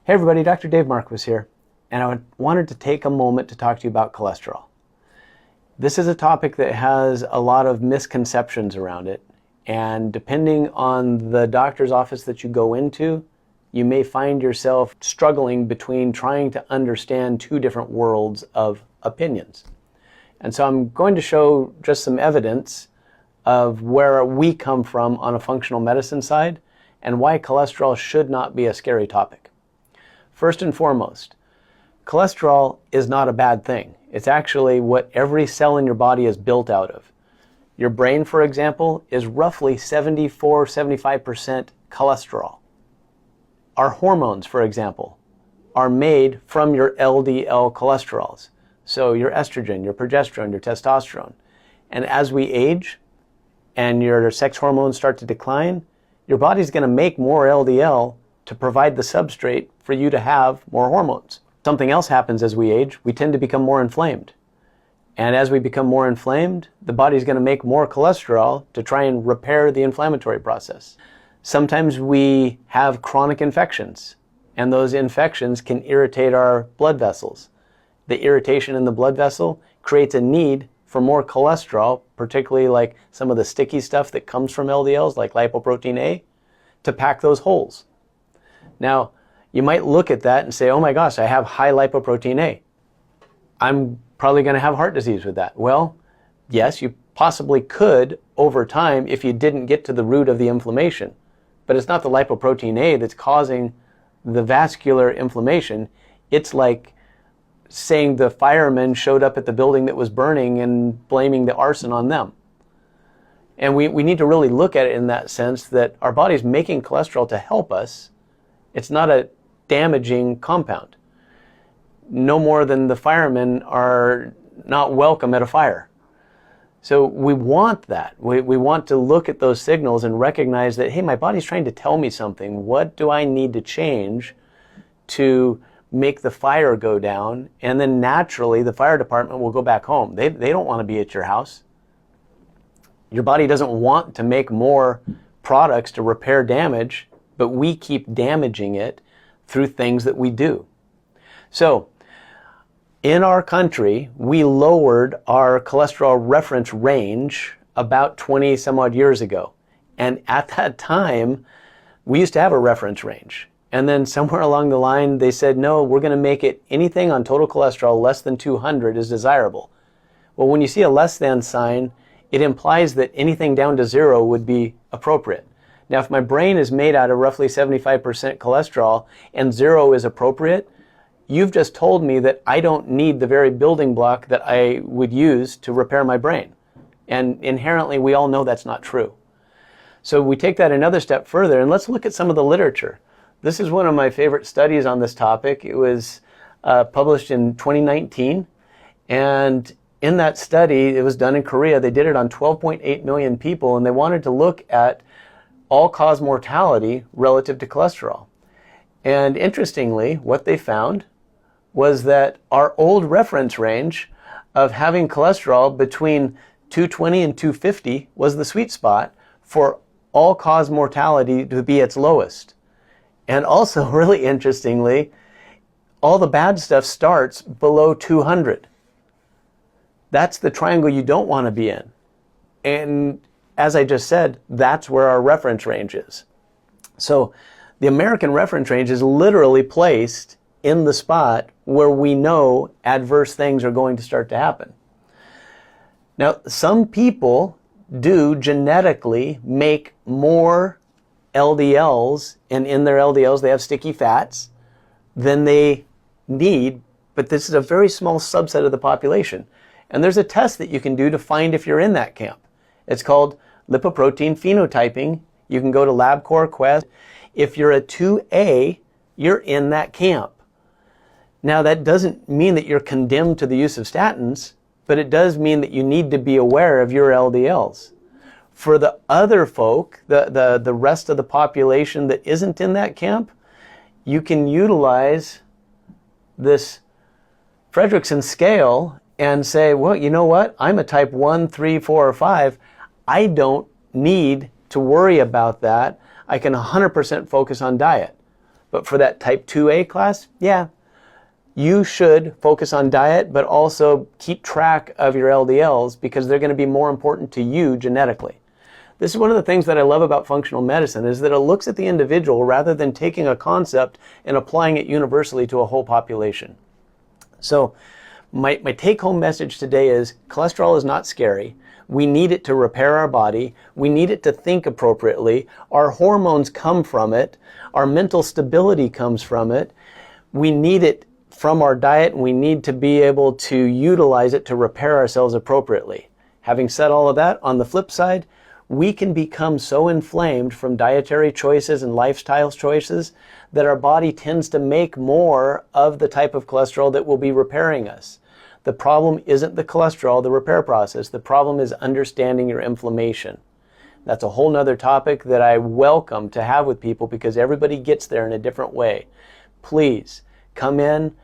Hey everybody, Dr. Dave Marquis here, and I wanted to take a moment to talk to you about cholesterol. This is a topic that has a lot of misconceptions around it, and depending on the doctor's office that you go into, you may find yourself struggling between trying to understand two different worlds of opinions. And so I'm going to show just some evidence of where we come from on a functional medicine side and why cholesterol should not be a scary topic. First and foremost, cholesterol is not a bad thing. It's actually what every cell in your body is built out of. Your brain, for example, is roughly 74-75% cholesterol. Our hormones, for example, are made from your LDL cholesterols. So your estrogen, your progesterone, your testosterone. And as we age and your sex hormones start to decline, your body's going to make more LDL to provide the substrate for you to have more hormones. Something else happens as we age. We tend to become more inflamed. And as we become more inflamed, the body's going to make more cholesterol to try and repair the inflammatory process. Sometimes we have chronic infections, and those infections can irritate our blood vessels. The irritation in the blood vessel creates a need for more cholesterol, particularly like some of the sticky stuff that comes from LDLs, like lipoprotein A, to pack those holes. Now, you might look at that and say, oh my gosh, I have high lipoprotein A. I'm probably going to have heart disease with that. Well, yes, you possibly could over time if you didn't get to the root of the inflammation. But it's not the lipoprotein A that's causing the vascular inflammation. It's like saying the firemen showed up at the building that was burning and blaming the arson on them. And we need to really look at it in that sense that our body's making cholesterol to help us. It's not a damaging compound. No more than the firemen are not welcome at a fire. So we want that. We want to look at those signals and recognize that, hey, my body's trying to tell me something. What do I need to change to make the fire go down? And then naturally, the fire department will go back home. They don't want to be at your house. Your body doesn't want to make more products to repair damage, but we keep damaging it through things that we do. So, in our country, we lowered our cholesterol reference range about 20 some odd years ago. And at that time, we used to have a reference range. And then somewhere along the line, they said, no, we're going to make it anything on total cholesterol less than 200 is desirable. Well, when you see a less than sign, it implies that anything down to 0 would be appropriate. Now, if my brain is made out of roughly 75% cholesterol and 0 is appropriate, you've just told me that I don't need the very building block that I would use to repair my brain. And inherently, we all know that's not true. So we take that another step further, and let's look at some of the literature. This is one of my favorite studies on this topic. It was published in 2019, and in that study, it was done in Korea. They did it on 12.8 million people, and they wanted to look at all-cause mortality relative to cholesterol. And interestingly, what they found was that our old reference range of having cholesterol between 220 and 250 was the sweet spot for all-cause mortality to be its lowest. And also, really interestingly, all the bad stuff starts below 200. That's the triangle you don't want to be in. And as I just said, that's where our reference range is. So the American reference range is literally placed in the spot where we know adverse things are going to start to happen. Now, some people do genetically make more LDLs, and in their LDLs they have sticky fats, than they need, but this is a very small subset of the population. And there's a test that you can do to find if you're in that camp. It's called lipoprotein phenotyping. You can go to LabCorp Quest. If you're a 2A, you're in that camp. Now, that doesn't mean that you're condemned to the use of statins, but it does mean that you need to be aware of your LDLs. For the other folk, the rest of the population that isn't in that camp, you can utilize this Fredrickson scale and say, well, you know what? I'm a type 1, 3, 4, or 5. I don't need to worry about that. I can 100% focus on diet. But for that type 2A class, yeah, you should focus on diet, but also keep track of your LDLs because they're going to be more important to you genetically. This is one of the things that I love about functional medicine is that it looks at the individual rather than taking a concept and applying it universally to a whole population. So my take-home message today is cholesterol is not scary. We need it to repair our body. We need it to think appropriately. Our hormones come from it. Our mental stability comes from it. We need it from our diet, and we need to be able to utilize it to repair ourselves appropriately. Having said all of that, on the flip side, we can become so inflamed from dietary choices and lifestyle choices that our body tends to make more of the type of cholesterol that will be repairing us. The problem isn't the cholesterol, the repair process. The problem is understanding your inflammation. That's a whole nother topic that I welcome to have with people because everybody gets there in a different way. Please come in,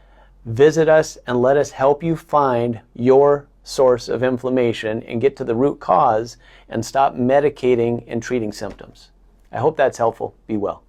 visit us, and let us help you find your source of inflammation and get to the root cause and stop medicating and treating symptoms. I hope that's helpful. Be well.